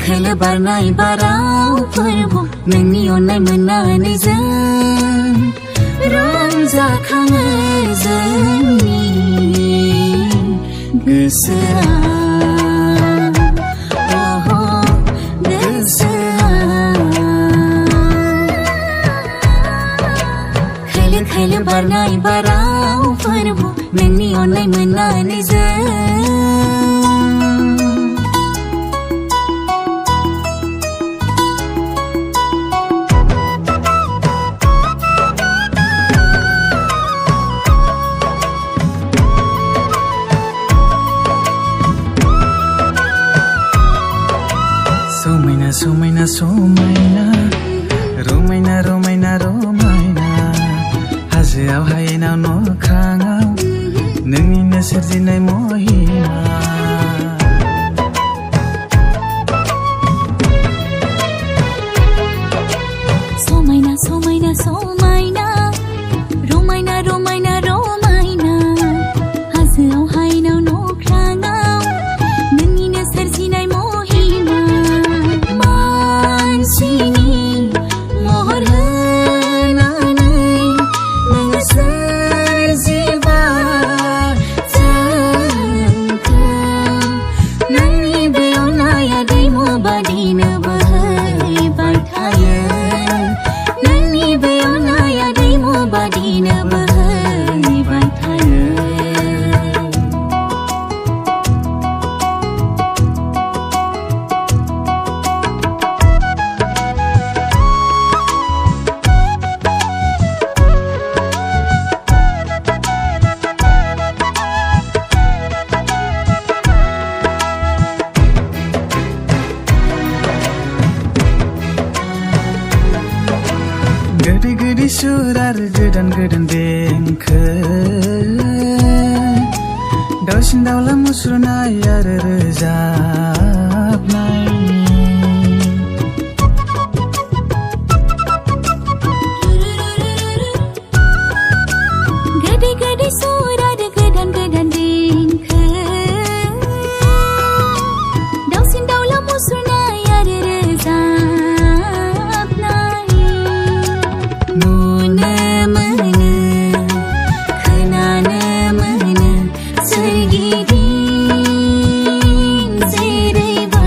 खोलो बारनाय बारावफोरबो नोंनि अननाय मोननानै जों रंजाखाङो जोंनि गोसोआ खोलो बारनाय बारावफोरबो नोंनि अननाय मोननानै जों समायना समायना रमायना रमायना रमायना हाजोआव हायेनाव न'ख्राङाव नोंनिनो सोरजिनाय महिमा समायना समायना समायना रमायना रमायना रमायना हाजोआव हायेनाव न'ख्राङाव नोंनिनो सोरजिनाय महिमा मानसिनि महर होनानै नोङो सोरजिबाय जोंखौ नोंनि बे अननाया दैमु बादिनो बोहैबाय थायो नोंनि बे अननाया दैमु बादिनो बोहैबाय थायो गोदै गोदै सुर आरो गोदान गोदान देंखो दाउसिन दाउला मुसुरनाय आरो रोजाबनाय गोदै गोदै सुर आरो गोदान गोदान देंखो दाउसिन दाउला मुसुरनाय आरो रोजाबनाय नुनो मोनो खोनानो मोनो सोरगिदिं जेरैबो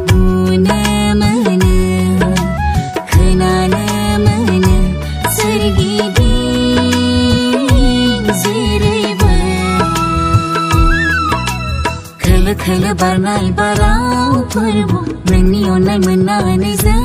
नुनो मोनो खोनानो मोनो सोरगिदिं जेरैबो खोलो खोलो बारनाय बारावफोरबो नोंनि अननाय मोननानै जों